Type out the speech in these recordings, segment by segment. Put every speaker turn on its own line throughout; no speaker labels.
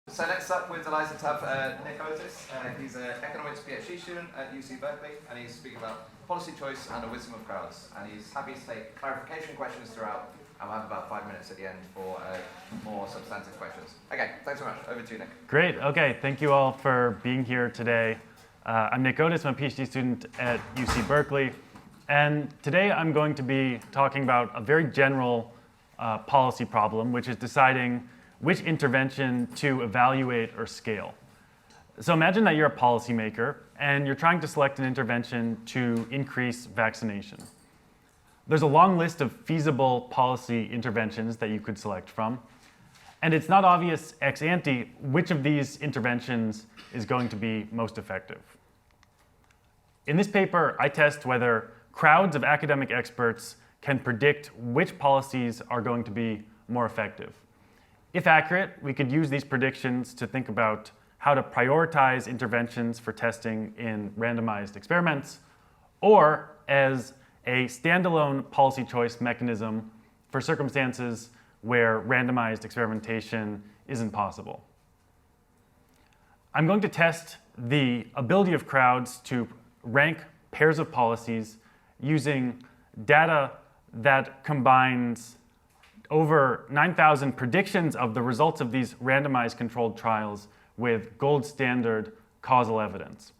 So next up, we're delighted to have Nick Otis. He's an economics PhD student at UC Berkeley, and he's speaking about policy choice and the wisdom of crowds. And he's happy to take clarification questions throughout, and we'll have about 5 minutes at the end for more substantive questions. Okay, thanks so much. Over to you, Nick.
Great. Okay, thank you all for being here today. I'm Nick Otis. I'm a PhD student at UC Berkeley. And today I'm going to be talking about a very general policy problem, which is deciding which intervention to evaluate or scale. So imagine that you're a policymaker and you're trying to select an intervention to increase vaccination. There's a long list of feasible policy interventions that you could select from, and it's not obvious ex ante which of these interventions is going to be most effective. In this paper, I test whether crowds of academic experts can predict which policies are going to be more effective. If accurate, we could use these predictions to think about how to prioritize interventions for testing in randomized experiments, or as a standalone policy choice mechanism for circumstances where randomized experimentation isn't possible. I'm going to test the ability of crowds to rank pairs of policies using data that combines over 9,000 predictions of the results of these randomized controlled trials with gold standard causal evidence.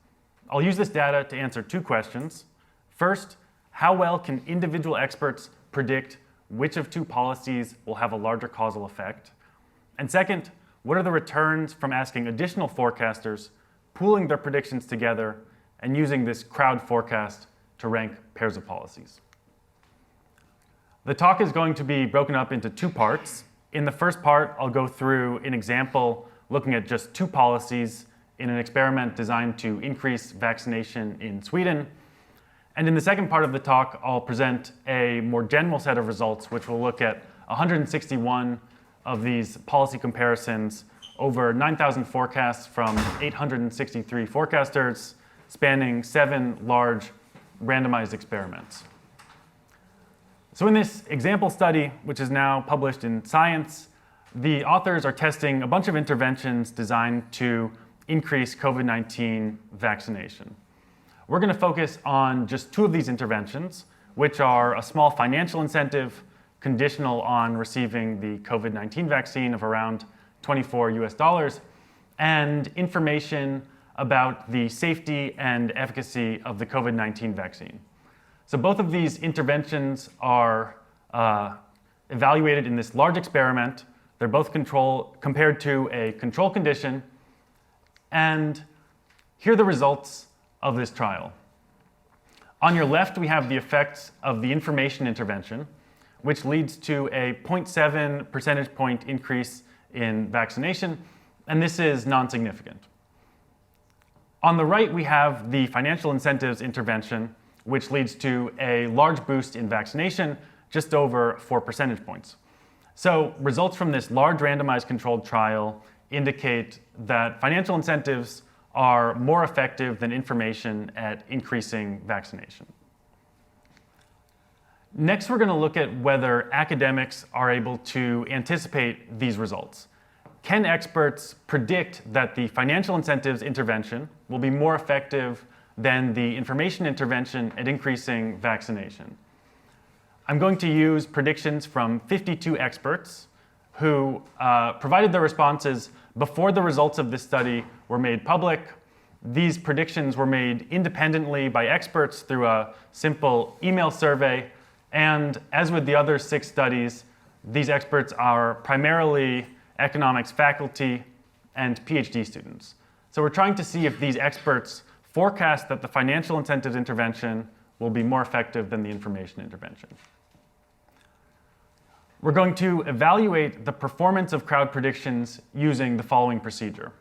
I'll use this data to answer two questions. First, how well can individual experts predict which of two policies will have a larger causal effect? And second, what are the returns from asking additional forecasters, pooling their predictions together, and using this crowd forecast to rank pairs of policies? The talk is going to be broken up into two parts. In the first part, I'll go through an example looking at just two policies in an experiment designed to increase vaccination in Sweden. And in the second part of the talk, I'll present a more general set of results, which will look at 161 of these policy comparisons over 9,000 forecasts from 863 forecasters, spanning 7 large randomized experiments. So in this example study, which is now published in Science, the authors are testing a bunch of interventions designed to increase COVID-19 vaccination. We're going to focus on just two of these interventions, which are a small financial incentive conditional on receiving the COVID-19 vaccine of around $24 and information about the safety and efficacy of the COVID-19 vaccine. So both of these interventions are evaluated in this large experiment. They're both compared to a control condition. And here are the results of this trial. On your left, we have the effects of the information intervention, which leads to a 0.7 percentage point increase in vaccination, and this is non-significant. On the right, we have the financial incentives intervention, which leads to a large boost in vaccination, just over 4 percentage points. So results from this large randomized controlled trial indicate that financial incentives are more effective than information at increasing vaccination. Next, we're going to look at whether academics are able to anticipate these results. Can experts predict that the financial incentives intervention will be more effective than the information intervention at increasing vaccination? I'm going to use predictions from 52 experts who provided their responses before the results of this study were made public. These predictions were made independently by experts through a simple email survey. And as with the other 6 studies, these experts are primarily economics faculty and PhD students. So we're trying to see if these experts forecast that the financial incentives intervention will be more effective than the information intervention. We're going to evaluate the performance of crowd predictions using the following procedure.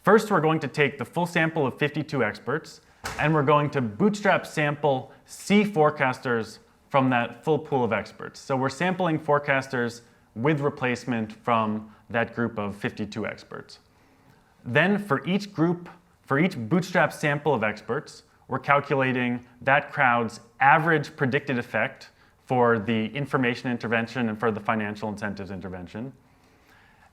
First, we're going to take the full sample of 52 experts, and we're going to bootstrap sample C forecasters from that full pool of experts. So we're sampling forecasters with replacement from that group of 52 experts. Then for each bootstrap sample of experts, we're calculating that crowd's average predicted effect for the information intervention and for the financial incentives intervention.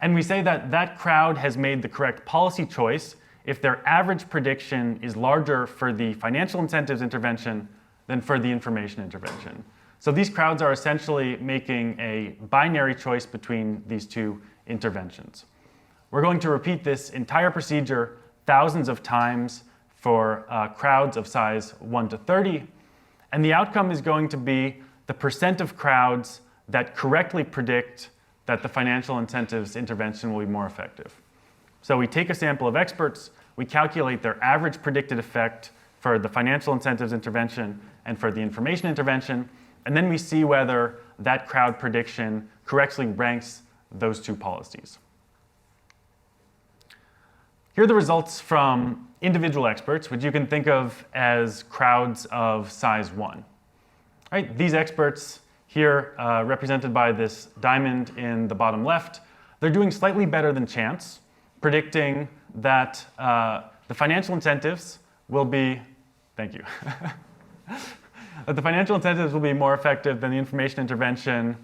And we say that that crowd has made the correct policy choice if their average prediction is larger for the financial incentives intervention than for the information intervention. So these crowds are essentially making a binary choice between these two interventions. We're going to repeat this entire procedure thousands of times for crowds of size 1 to 30, and the outcome is going to be the percent of crowds that correctly predict that the financial incentives intervention will be more effective. So we take a sample of experts, we calculate their average predicted effect for the financial incentives intervention and for the information intervention, and then we see whether that crowd prediction correctly ranks those two policies. Here are the results from individual experts, which you can think of as crowds of size 1. Right? These experts here, represented by this diamond in the bottom left, they're doing slightly better than chance, predicting that the financial incentives will be, thank you, that the financial incentives will be more effective than the information intervention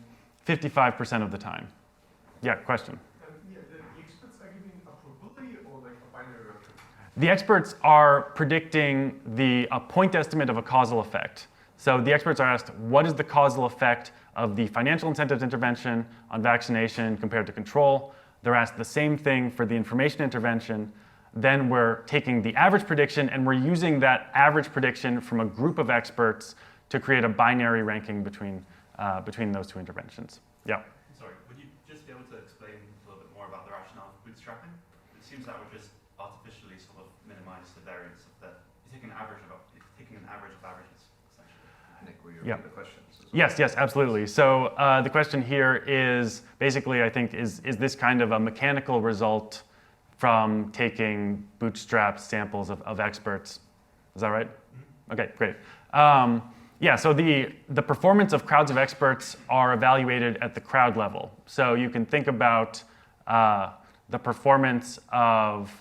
55% of the time. Yeah, question?
The experts are giving a probability or like a binary reference?
The experts are predicting a point estimate of a causal effect. So the experts are asked, what is the causal effect of the financial incentives intervention on vaccination compared to control? They're asked the same thing for the information intervention. Then we're taking the average prediction and we're using that average prediction from a group of experts to create a binary ranking between those two interventions. Yeah.
Sorry, would you just be able to explain a little bit more about the rationale of bootstrapping? It seems that would just artificially sort of minimize the variance of the, you're taking an average of averages, essentially.
Nick, will you
Yeah.
repeat the questions?
Yes, absolutely. So the question here is basically, I think, is this kind of a mechanical result from taking bootstrap samples of experts? Is that right? Mm-hmm. Okay, great. Yeah, so the performance of crowds of experts are evaluated at the crowd level. So you can think about the performance of,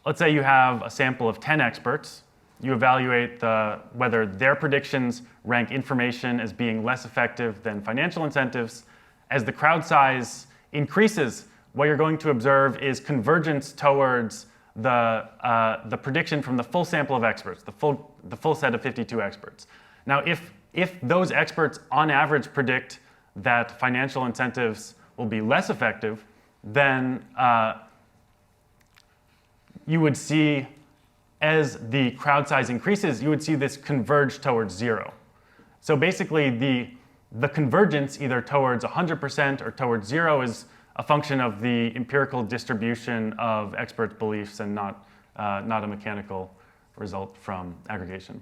let's say you have a sample of 10 experts. You evaluate whether their predictions rank information as being less effective than financial incentives. As the crowd size increases, what you're going to observe is convergence towards the prediction from the full sample of experts, the full set of 52 experts. Now, if those experts on average predict that financial incentives will be less effective, then you would see, as the crowd size increases, you would see this converge towards 0. So basically, the convergence either towards 100% or towards 0 is a function of the empirical distribution of experts' beliefs and not a mechanical result from aggregation.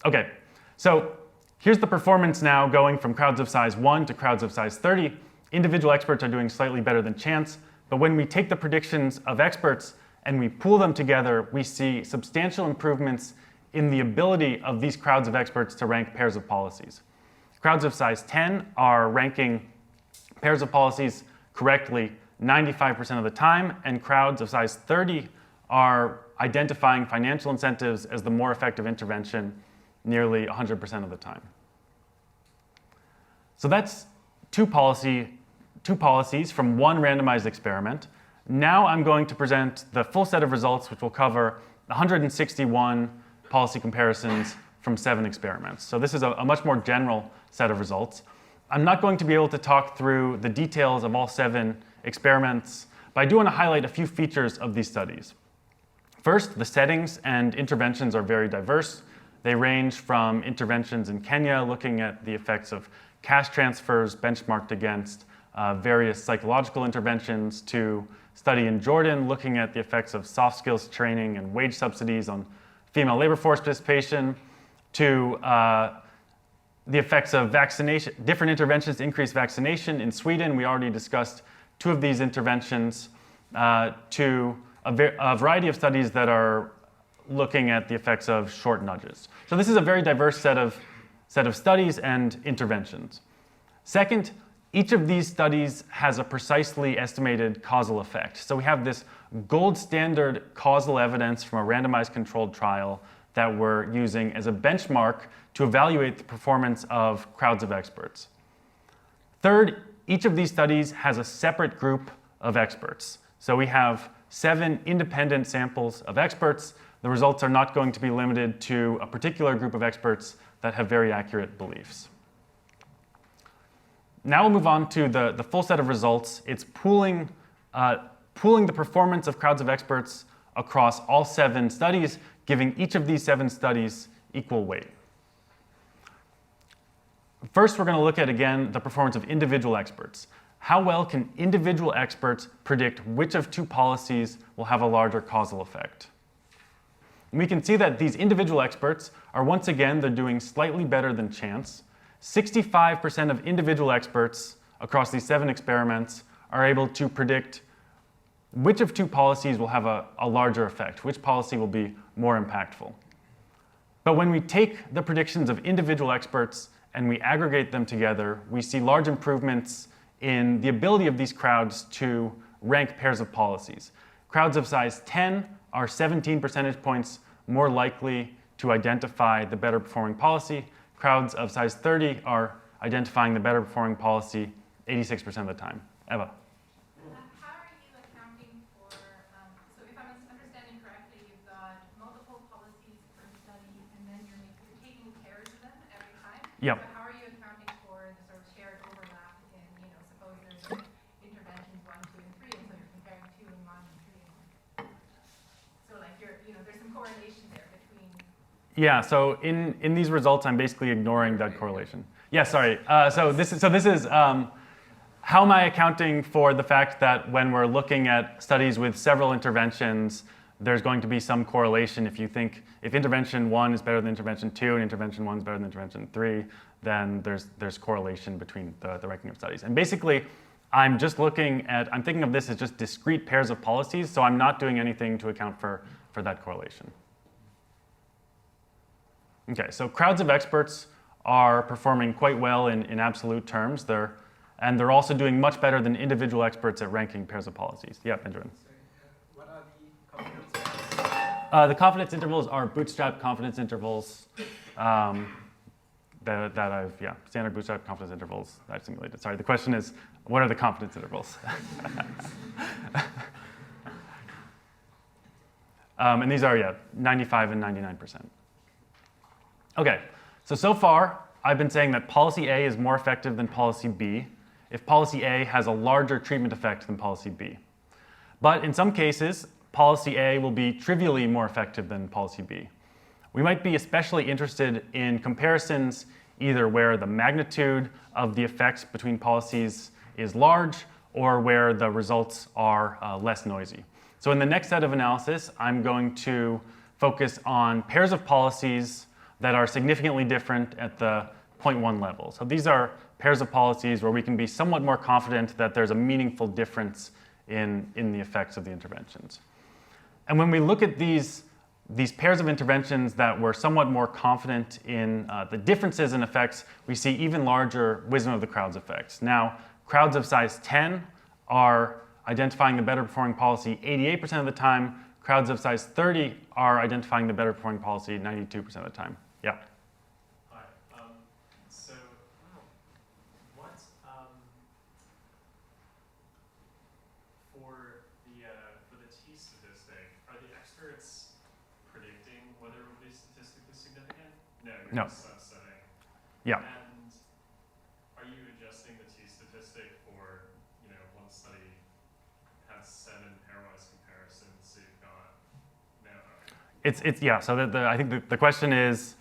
Okay, so here's the performance now going from crowds of size 1 to crowds of size 30. Individual experts are doing slightly better than chance, but when we take the predictions of experts and we pool them together, we see substantial improvements in the ability of these crowds of experts to rank pairs of policies. Crowds of size 10 are ranking pairs of policies correctly 95% of the time, and crowds of size 30 are identifying financial incentives as the more effective intervention nearly 100% of the time. So that's two policies from one randomized experiment. Now I'm going to present the full set of results, which will cover 161 policy comparisons from 7 experiments. So this is a much more general set of results. I'm not going to be able to talk through the details of all 7 experiments, but I do want to highlight a few features of these studies. First, the settings and interventions are very diverse. They range from interventions in Kenya looking at the effects of cash transfers benchmarked against various psychological interventions, to study in Jordan looking at the effects of soft skills training and wage subsidies on female labor force participation, to the effects of vaccination, different interventions to increase vaccination in Sweden. We already discussed 2 of these interventions, to a variety of studies that are looking at the effects of short nudges. So this is a very diverse set of studies and interventions. Second, each of these studies has a precisely estimated causal effect. So we have this gold standard causal evidence from a randomized controlled trial that we're using as a benchmark to evaluate the performance of crowds of experts. Third, each of these studies has a separate group of experts. So we have 7 independent samples of experts. The results are not going to be limited to a particular group of experts that have very accurate beliefs. Now we'll move on to the full set of results. It's pooling the performance of crowds of experts across all 7 studies, giving each of these 7 studies equal weight. First, we're going to look at, again, the performance of individual experts. How well can individual experts predict which of 2 policies will have a larger causal effect? And we can see that these individual experts are, once again, they're doing slightly better than chance. 65% of individual experts across these 7 experiments are able to predict which of 2 policies will have a larger effect, which policy will be more impactful. But when we take the predictions of individual experts and we aggregate them together, we see large improvements in the ability of these crowds to rank pairs of policies. Crowds of size 10 are 17 percentage points more likely to identify the better performing policy. Crowds of size 30 are identifying the better performing policy 86% of the time. Eva.
How are you accounting for, so if I'm understanding correctly, you've got multiple policies per study, and then you're taking pairs of them every time?
Yep.
So how are you accounting for the sort of shared overlap in, suppose there's interventions 1, 2, and 3, and so you're comparing 2 and 1 and 3 and 1. So like there's some correlation there between.
Yeah, so in these results, I'm basically ignoring that correlation. Yeah, sorry. So this is how am I accounting for the fact that when we're looking at studies with several interventions, there's going to be some correlation. If intervention 1 is better than intervention 2 and intervention 1 is better than intervention 3, then there's correlation between the ranking of studies. And basically, I'm thinking of this as just discrete pairs of policies, so I'm not doing anything to account for that correlation. Okay, so crowds of experts are performing quite well in absolute terms. And they're also doing much better than individual experts at ranking pairs of policies. Yeah, Benjamin.
What are the confidence intervals?
The confidence intervals are bootstrap confidence intervals standard bootstrap confidence intervals that I've simulated. Sorry, the question is, what are the confidence intervals? And these are, 95 and 99%. Okay, so far, I've been saying that policy A is more effective than policy B if policy A has a larger treatment effect than policy B. But in some cases, policy A will be trivially more effective than policy B. We might be especially interested in comparisons either where the magnitude of the effects between policies is large or where the results are less noisy. So in the next set of analysis, I'm going to focus on pairs of policies that are significantly different at the 0.1 level. So these are pairs of policies where we can be somewhat more confident that there's a meaningful difference in the effects of the interventions. And when we look at these pairs of interventions that we're somewhat more confident in the differences in effects, we see even larger wisdom of the crowds effects. Now, crowds of size 10 are identifying the better performing policy 88% of the time. Crowds of size 30 are identifying the better performing policy 92% of the time. Yeah.
Hi. So, what for the T statistic, are the experts predicting whether it will be statistically significant? No.
No.
Just subsetting.
Yeah.
And are you adjusting the T statistic for one study has 7 pairwise comparisons, so you've got no. Okay.
So I think the question is,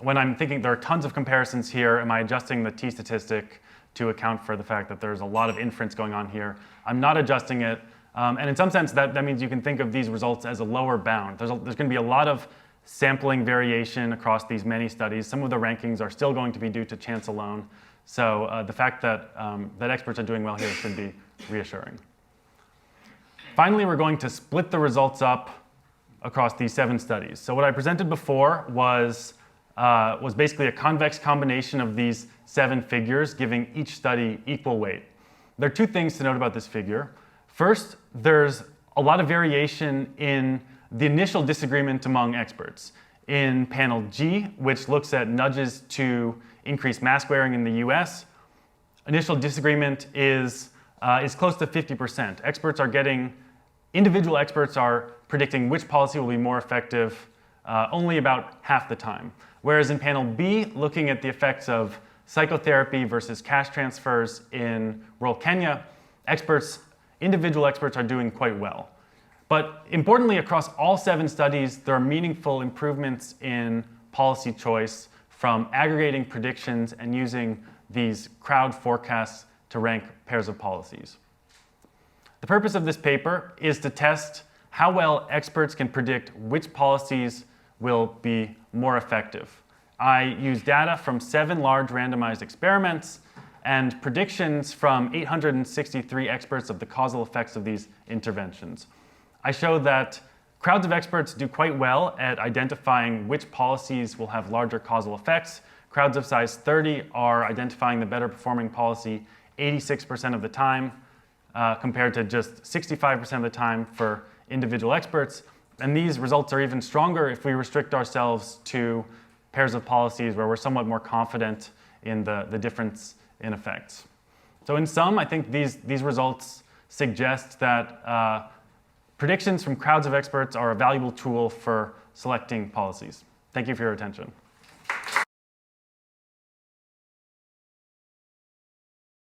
when I'm thinking there are tons of comparisons here, am I adjusting the T statistic to account for the fact that there's a lot of inference going on here? I'm not adjusting it. And in some sense, that means you can think of these results as a lower bound. There's going to be a lot of sampling variation across these many studies. Some of the rankings are still going to be due to chance alone. So the fact that experts are doing well here should be reassuring. Finally, we're going to split the results up across these 7 studies. So what I presented before was basically a convex combination of these 7 figures, giving each study equal weight. There are 2 things to note about this figure. First, there's a lot of variation in the initial disagreement among experts. In panel G, which looks at nudges to increase mask wearing in the US, initial disagreement is close to 50%. Individual experts are predicting which policy will be more effective only about half the time. Whereas in panel B, looking at the effects of psychotherapy versus cash transfers in rural Kenya, individual experts are doing quite well. But importantly, across all 7 studies, there are meaningful improvements in policy choice from aggregating predictions and using these crowd forecasts to rank pairs of policies. The purpose of this paper is to test how well experts can predict which policies will be more effective. I use data from 7 large randomized experiments and predictions from 863 experts of the causal effects of these interventions. I show that crowds of experts do quite well at identifying which policies will have larger causal effects. Crowds of size 30 are identifying the better performing policy 86% of the time, compared to just 65% of the time for individual experts. And these results are even stronger if we restrict ourselves to pairs of policies where we're somewhat more confident in the difference in effects. So in sum, I think these results suggest that predictions from crowds of experts are a valuable tool for selecting policies. Thank you for your attention.